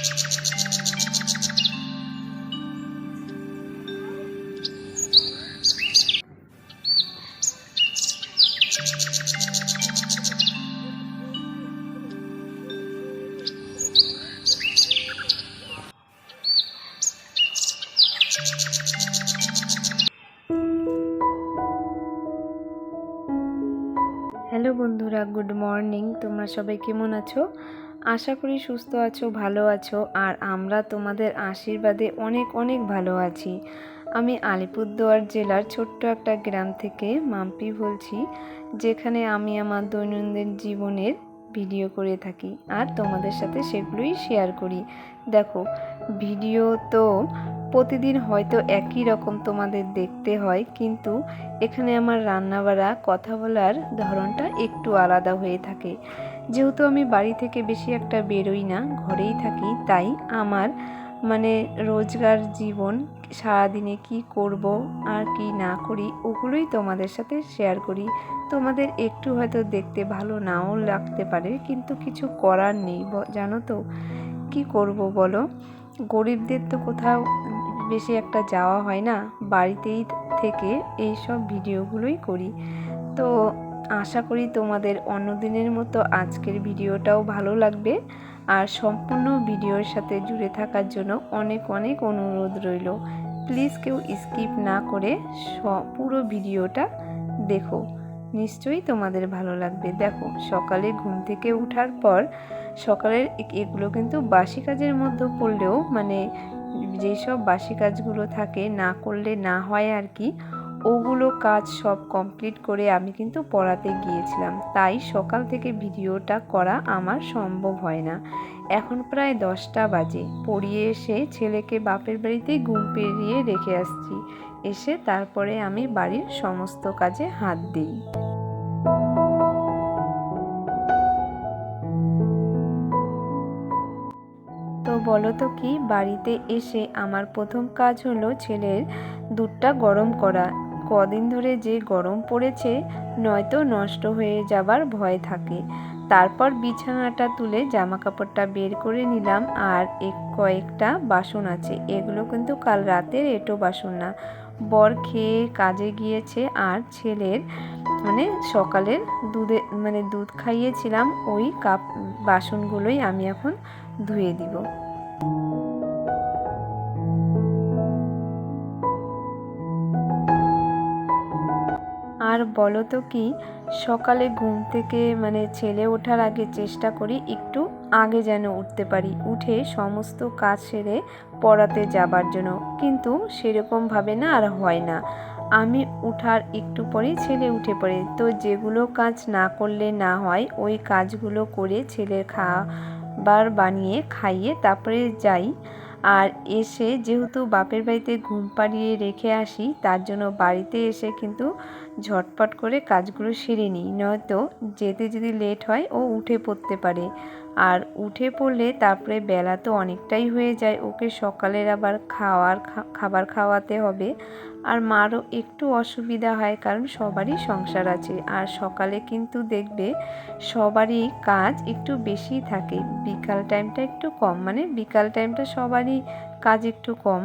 Hello বন্ধুরা, good morning. তোমরা সবাই কেমন আছো? আশা করি সুস্থ আছো, ভালো আছো। আর আমরা তোমাদের আশীর্বাদে অনেক অনেক ভালো আছি। আমি আলিপুরদুয়ার জেলার ছোট্ট একটা গ্রাম থেকে মাম্পি বলছি, যেখানে আমি আমার দৈনন্দিন জীবনের ভিডিও করে থাকি আর তোমাদের সাথে সেগুলোই শেয়ার করি। দেখো, ভিডিও তো প্রতিদিন হয়তো একই রকম তোমাদের দেখতে হয়, কিন্তু এখানে আমার রান্নাবাড়া, কথা বলার ধরনটা একটু আলাদা হয়ে থাকে। যেহেতু আমি বাড়ি থেকে বেশি একটা বেরোই না, ঘরেই থাকি, তাই আমার রোজগার জীবন, সারাদিনে কি করব আর কি না করি, ওগুলোই তোমাদের সাথে শেয়ার করি। তোমাদের একটু হয়তো দেখতে ভালো নাও লাগতে পারে, কিন্তু কিছু করার নেই। জানো তো কি করব বলো? গরিবদের তো কোথাও বেশি একটা যাওয়া হয় না, বাড়িতেই থেকে এই সব ভিডিওগুলোই করি। তো আশা করি তোমাদের অন্যদিনের মতো আজকের ভিডিওটাও ভালো লাগবে। আর সম্পূর্ণ ভিডিওর সাথে জুড়ে থাকার জন্য অনেক অনেক অনুরোধ রইল। প্লিজ কেউ স্কিপ না করে পুরো ভিডিওটা দেখো, নিশ্চয়ই তোমাদের ভালো লাগবে। দেখো, সকালে ঘুম থেকে ওঠার পর সকালের এগুলো কিন্তু বাসি কাজের মধ্যে পড়লেও যেসব বাসি কাজগুলো থাকে, না করলে না হয় আর কি, ওগুলো কাজ সব কমপ্লিট করে আমি কিন্তু পড়াতে গিয়েছিলাম। তাই সকাল থেকে ভিডিওটা করা আমার সম্ভব হয় না। এখন প্রায় 10টা বাজে। পড়িয়ে এসে ছেলেকে বাপের বাড়িতেই ঘুম পেরিয়ে রেখে আসছি। এসে তারপরে আমি বাড়ির সমস্ত কাজে হাত দিই। তো বলো তো কি, বাড়িতে এসে আমার প্রথম কাজ হলো ছেলের দুধটা গরম করা। কদিন ধরে যে গরম পড়েছে, নয়তো নষ্ট হয়ে যাবার ভয় থাকে। তারপর বিছানাটা তুলে জামা কাপড়টা বের করে নিলাম। আর কয়েকটা বাসন আছে, এগুলো কিন্তু কাল রাতের এঁটো বাসন না। বর খেয়ে কাজে গিয়েছে, আর ছেলের সকালের দুধ খাইয়েছিলাম, ওই বাসনগুলোই আমি এখন ধুয়ে দিব। আর বলো তো কি, সকালে ঘুম থেকে ছেলে ওঠার আগে চেষ্টা করি একটু আগে যেন উঠতে পারি, উঠে সমস্ত কাজ সেরে পড়াতে যাবার জন্য। কিন্তু সেরকমভাবে না আর হয় না। আমি উঠার একটু পরেই ছেলে উঠে পড়ে। তো যেগুলো কাজ না করলে না হয়, ওই কাজগুলো করে ছেলের খাবার বানিয়ে খাইয়ে তারপরে যাই। আর এসে যেহেতু বাপের বাড়িতে ঘুম পাড়িয়ে রেখে আসি, তার জন্য বাড়িতে এসে কিন্তু ঝটপট করে কাজগুলো সেরে নিই, নয়তো যেতে যদি লেট হয় ও উঠে পড়তে পারে। আর উঠে পড়লে তারপরে বেলা তো অনেকটাই হয়ে যায়, ওকে সকালের আবার খাবার খাওয়াতে হবে। আর মারও একটু অসুবিধা হয়, কারণ সবারই সংসার আছে। আর সকালে কিন্তু দেখবে সবারই কাজ একটু বেশি থাকে, বিকাল টাইমটা একটু কম, বিকাল টাইমটা সবারই কাজ একটু কম।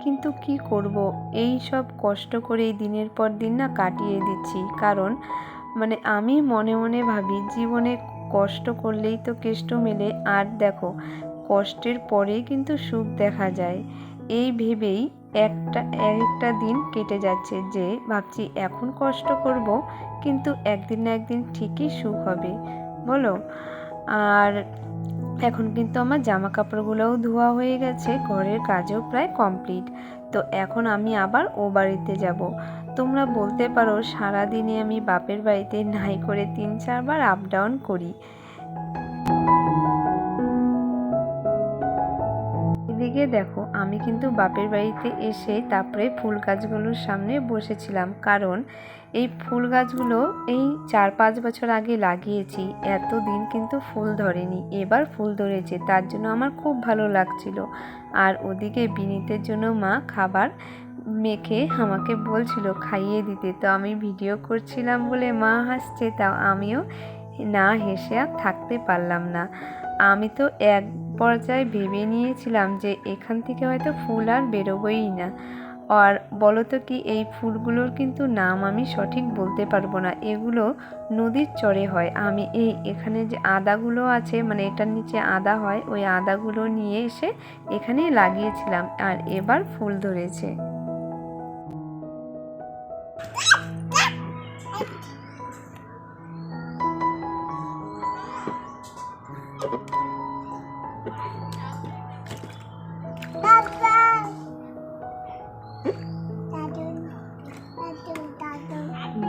কিন্তু কি করব, এই সব কষ্ট করেই দিনের পর দিন না কাটিয়ে দিচ্ছি। কারণ আমি মনে মনে ভাবি, জীবনে কষ্ট করলেই তো কেষ্ট মেলে। আর দেখো, কষ্টের পরেই কিন্তু সুখ দেখা যায়। এই ভেবেই একটা দিন কেটে যাচ্ছে, যে ভাবছি এখন কষ্ট করব, কিন্তু একদিন না একদিন ঠিকই সুখ হবে, বলো। আর এখন কিন্তু আমার জামা কাপড়গুলোও ধোয়া হয়ে গেছে, ঘরের কাজও প্রায় কমপ্লিট। তো এখন আমি আবার ও বাড়িতে যাব। তোমরা বলতে পারো, সারাদিনে আমি বাপের বাড়িতে নাই করে 3-4 বার আপ ডাউন করি। এদিকে দেখো, আমি কিন্তু বাপের বাড়িতে এসে তারপরে ফুল গাছগুলোর সামনে বসেছিলাম, কারণ এই ফুল গাছগুলো এই 4-5 বছর আগে লাগিয়েছি। এতদিন কিন্তু ফুল ধরেনি, এবার ফুল ধরেছে, তার জন্য আমার খুব ভালো লাগছিল। আর ওদিকে বিনীতের জন্য মা খাবার মেখে আমাকে বলছিল খাইয়ে দিতে। তো আমি ভিডিও করছিলাম বলে মা হাসছে, তাও আমিও না হেসে আর থাকতে পারলাম না। আমি তো এক পর্যায়ে ভেবে নিয়েছিলাম যে এখান থেকে হয়তো ফুল আর বেরোবই না। আর বলো তো কি, এই ফুলগুলোর কিন্তু নাম আমি সঠিক বলতে পারবো না, এগুলো নদীর চরে হয়। আমি এখানে যে আদাগুলো আছে, মানে এটার নিচে আদা হয়, ওই আদাগুলো নিয়ে এসে এখানে লাগিয়েছিলাম, আর এবার ফুল ধরেছে।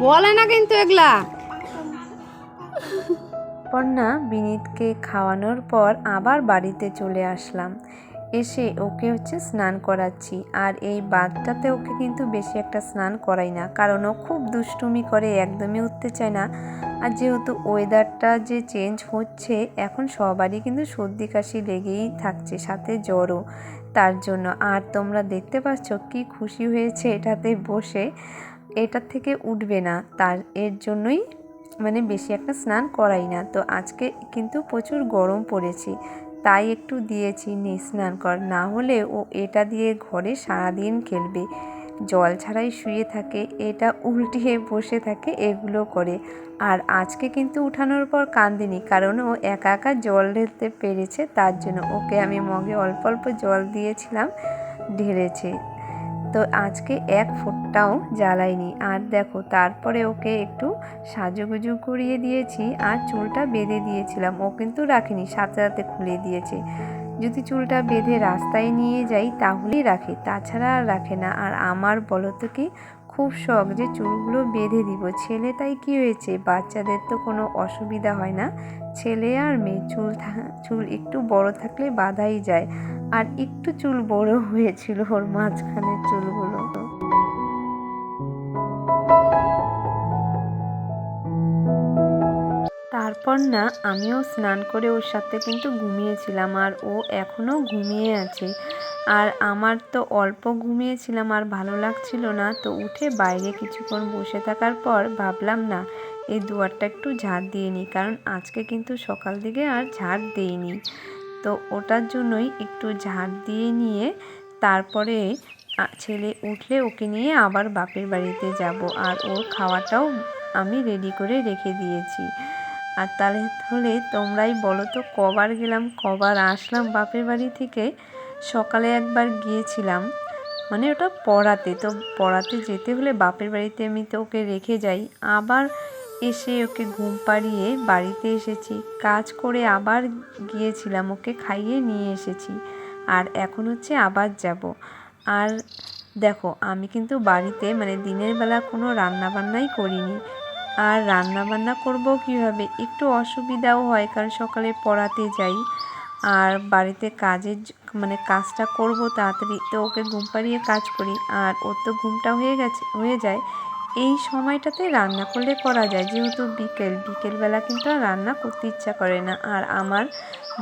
বলে না কিন্তু এগুলা। পর্ণা বিনীতকে খাওয়ানোর পর আবার বাড়িতে চলে আসলাম। এসে ওকে স্নান করাচ্ছি। আর এই বাদটাতে ওকে কিন্তু বেশি একটা স্নান করাই না, কারণ ও খুব দুষ্টুমি করে, একদমই উঠতে চায় না। আর যেহেতু ওয়েদারটা যে চেঞ্জ হচ্ছে, এখন সবারই কিন্তু সর্দি কাশি লেগেই থাকছে, সাথে জ্বরও, তার জন্য। আর তোমরা দেখতে পাচ্ছ কি খুশি হয়েছে এটাতে বসে, এটার থেকে উঠবে না, এর জন্যই বেশি একটা স্নান করাই না। তো আজকে কিন্তু প্রচুর গরম পড়েছে, তাই একটু দিয়েছি, নে স্নান কর, না হলে ও এটা দিয়ে ঘরে সারাদিন খেলবে, জল ছাড়াই শুয়ে থাকে, এটা উল্টিয়ে বসে থাকে, এগুলো করে। আর আজকে কিন্তু উঠানোর পর কাঁদেনি, কারণ ও একা একা জল ঢেলতে পেরেছে, তার জন্য ওকে আমি মগে অল্প অল্প জল দিয়েছিলাম, ঢেলেছে। তো আজকে এক ফোঁটাও জ্বালাইনি। আর দেখো, তারপরে ওকে একটু সাজুগুজু করিয়ে দিয়েছি, আর চুলটা বেঁধে দিয়েছিলাম, ও কিন্তু রাখেনি, সাথে সাথে খুলে দিয়েছে। যদি চুলটা বেঁধে রাস্তায় নিয়ে যাই তাহলেই রাখে, তাছাড়া আর রাখে না। আর আমার বলো তো কি খুব শখ যে চুলগুলো বেঁধে দিব। ছেলে তাই কি হয়েছে, বাচ্চাদের তো কোনো অসুবিধা হয় না, ছেলে আর মেয়ে চুল একটু বড় থাকলে বাঁধাই যায়। আর একটু চুল বড় হয়েছিল ওর মাঝখানের চুলগুলো। তারপর না আমিও স্নান করে ওর সাথে কিন্তু ঘুমিয়েছিলাম, আর ও এখনও ঘুমিয়ে আছে। আর আমার তো অল্প ঘুমিয়েছিলাম, আর ভালো লাগছিল না, তো উঠে বাইরে কিছুক্ষণ বসে থাকার পর ভাবলাম না, এই দুয়ারটা একটু ঝাড় দিয়ে নিই, কারণ আজকে কিন্তু সকাল থেকে আর ঝাড় দেইনি। তো ওটার জন্যই একটু ঝাড় দিয়ে নিয়ে তারপরে ছেলে উঠলে ওকে নিয়ে আবার বাপের বাড়িতে যাব। আর ওর খাওয়াটাও আমি রেডি করে রেখে দিয়েছি। আর তাহলে তোমরাই বলো তো কবার গেলাম, কবার আসলাম বাপের বাড়ি থেকে। সকালে একবার গিয়েছিলাম, ওটা পড়াতে, তো পড়াতে যেতে হলে বাপের বাড়িতে আমি তো ওকে রেখে যাই, আবার এসে ওকে ঘুম পাড়িয়ে বাড়িতে এসেছি, কাজ করে আবার গিয়েছিলাম, ওকে খাইয়ে নিয়ে এসেছি। আর এখন আবার যাব। আর দেখো, আমি কিন্তু বাড়িতে দিনের বেলা কোনো রান্নাবান্নাই করিনি। আর রান্নাবান্না করব কীভাবে, একটু অসুবিধাও হয়, কারণ সকালে পড়াতে যাই, আর বাড়িতে কাজটা করব তাড়াতাড়ি, তো ওকে ঘুম পাড়িয়ে কাজ করি, আর ওর তো ঘুমটা হয়ে যায়। এই সময়টাতে রান্না করলে করা যায়, যেহেতু বিকেলবেলা কিন্তু আর রান্না করতে ইচ্ছা করে না, আর আমার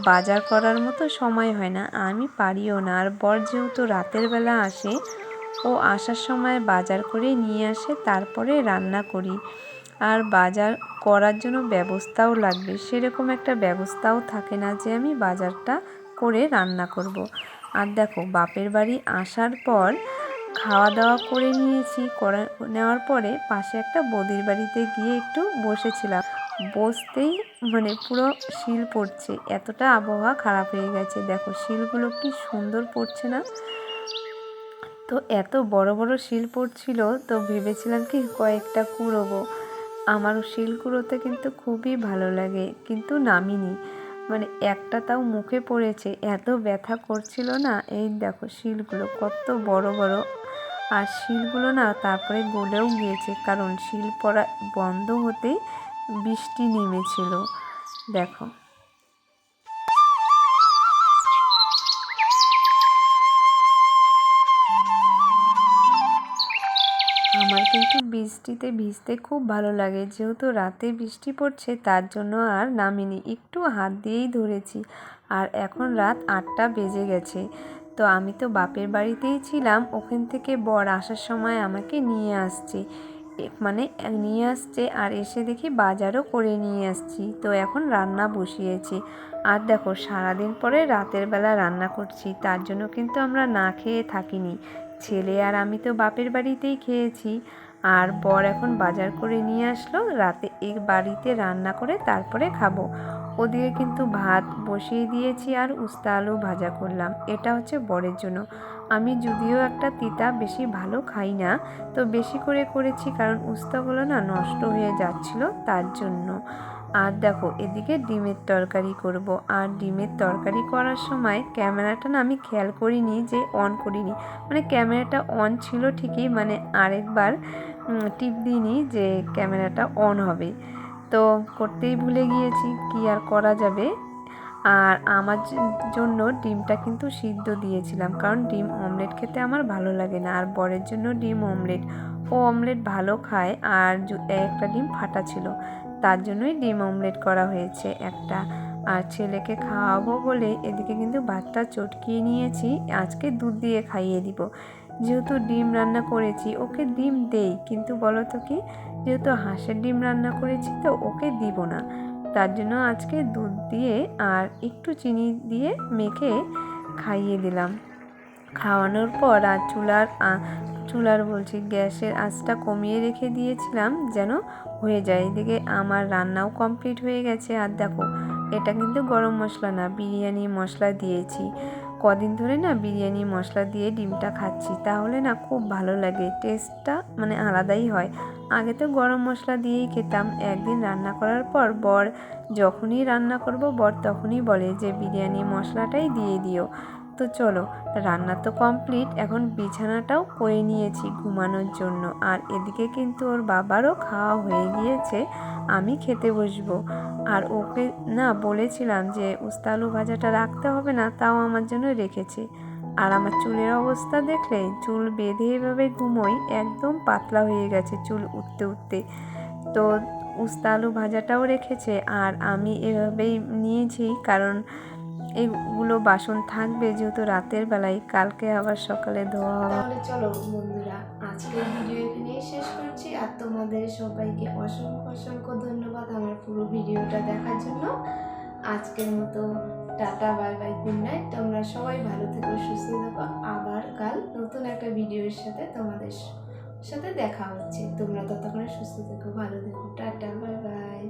বাজার করার মতো সময় হয় না, আমি পারিও না। আর বর যেহেতু রাতের বেলা আসে, ও আসার সময় বাজার করে নিয়ে আসে, তারপরে রান্না করি। আর বাজার করার জন্য ব্যবস্থাও লাগবে, সেরকম একটা ব্যবস্থাও থাকে না যে আমি বাজারটা করে রান্না করব। আর দেখো, বাপের বাড়ি আসার পর খাওয়া দাওয়া করে নিয়েছি, নেওয়ার পরে পাশে একটা বৌদির বাড়িতে গিয়ে একটু বসেছিলাম। বসতেই পুরো শিল পড়ছে, এতটা আবহাওয়া খারাপ হয়ে গেছে। দেখো শিলগুলো কি সুন্দর পড়ছে না? তো এত বড় বড় শিল পড়ছিল, তো ভেবেছিলাম কি কয়েকটা কুড়োবো। আমার শিল কুড়োতে কিন্তু খুবই ভালো লাগে, কিন্তু নামিনি, একটা তাও মুখে পড়েছে, এত ব্যথা করছিল না। এই দেখো শিলগুলো কত বড় বড়, আর শিলগুলো না তারপরে গলেও গিয়েছে, কারণ শিল পড়া বন্ধ হতেই বৃষ্টি নেমেছিল। দেখো, আমার কিন্তু বৃষ্টিতে ভিজতে খুব ভালো লাগে, যেহেতু রাতে বৃষ্টি পড়ছে তার জন্য আর নামিনি, একটু হাত দিয়েই ধরেছি। আর এখন রাত 8টা বেজে গেছে, তো আমি তো বাপের বাড়িতেই ছিলাম, ওখান থেকে বর আসার সময় আমাকে নিয়ে আসছে, মানে নিয়ে আসছে আর এসে দেখি বাজারও করে নিয়ে আসছি। তো এখন রান্না বসিয়েছি। আর দেখো সারাদিন পরে রাতের বেলা রান্না করছি, তার জন্য কিন্তু আমরা না খেয়ে থাকিনি। ছেলে আর আমি তো বাপের বাড়িতেই খেয়েছি, আর বর এখন বাজার করে নিয়ে আসলো, রাতে এই বাড়িতে রান্না করে তারপরে খাবো। ওদিকে কিন্তু ভাত বসিয়ে দিয়েছি আর উস্তা আলু ভাজা করলাম, এটা হচ্ছে বরের জন্য। আমি যদিও একটা তিতা বেশি ভালো খাই না, তো বেশি করে করেছি কারণ উস্তাগুলো না নষ্ট হয়ে যাচ্ছিল তার জন্য। আর দেখো এদিকে ডিমের তরকারি করব, আর ডিমের তরকারি করার সময় ক্যামেরাটা না আমি খেয়াল করিনি যে অন করিনি, মানে ক্যামেরাটা অন ছিল ঠিকই, মানে আরেকবার টিপ দিইনি যে ক্যামেরাটা অন হবে, তো করতেই ভুলে গিয়েছি, কি আর করা যাবে। আর আমার জন্য ডিমটা কিন্তু সিদ্ধ দিয়েছিলাম, কারণ ডিম অমলেট খেতে আমার ভালো লাগে না, আর বরের জন্য ডিম অমলেট, ও অমলেট ভালো খায়, আর একটা ডিম ফাটা ছিল, তার জন্যই ডিম অমলেট করা হয়েছে একটা। আর ছেলেকে খাওয়াবো বলে এদিকে কিন্তু ভাতটা চটকিয়ে নিয়েছি, আজকে দুধ দিয়ে খাইয়ে দিব। যেহেতু ডিম রান্না করেছি ওকে ডিম দেই, কিন্তু বলো তো কি, যেহেতু হাঁসের ডিম রান্না করেছি তো ওকে দিব না, তার জন্য আজকে দুধ দিয়ে আর একটু চিনি দিয়ে মেখে খাইয়ে দিলাম। খাওয়ানোর পর আর চুলার বলছি গ্যাসের আঁচটা কমিয়ে রেখে দিয়েছিলাম যেন হয়ে যায়। এদিকে আমার রান্নাও কমপ্লিট হয়ে গেছে। আর দেখো এটা কিন্তু গরম মশলা না, বিরিয়ানি মশলা দিয়েছি। কদিন ধরে না বিরিয়ানি মশলা দিয়ে ডিমটা খাচ্ছি, তাহলে না খুব ভালো লাগে, টেস্টটা মানে আলাদাই হয়। আগে তো গরম মশলা দিয়েই খেতাম, একদিন রান্না করার পর বর যখনই রান্না করব বর তখনই বলে যে বিরিয়ানি মশলাটাই দিয়ে দিও। তো চলো, রান্না তো কমপ্লিট, এখন বিছানাটাও করে নিয়েছি ঘুমানোর জন্য। আর এদিকে কিন্তু ওর বাবারও খাওয়া হয়ে গিয়েছে, আমি খেতে বসবো। আর ওকে না বলেছিলাম যে উস্তা আলু ভাজাটা রাখতে হবে না, তাও আমার জন্য রেখেছে। আর আমার চুলের অবস্থা দেখলে, চুল বেঁধে এভাবে ঘুমোই, একদম পাতলা হয়ে গেছে চুল উঠতে উঠতে। তো উস্তা আলু ভাজাটাও রেখেছে, আর আমি এভাবেই নিয়েছি কারণ এইগুলো বাসন থাকবে, যেহেতু রাতের বেলায়, কালকে আবার সকালে ধোয়া হবে। তাহলে চলো বন্ধুরা, আজকের ভিডিও এখানেই শেষ করছি, আর তোমাদের সবাইকে অসংখ্য অসংখ্য ধন্যবাদ আমার পুরো ভিডিওটা দেখার জন্য। আজকের মতো tata, bye bye, good night. তোমরা সবাই ভালো থেকো, সুস্থ থেকো, আবার কাল নতুন একটা ভিডিওর সাথে তোমাদের সাথে দেখা হচ্ছে। তোমরা ততক্ষণে সুস্থ থেকো, ভালো থেকো, টাটা, বাই বাই।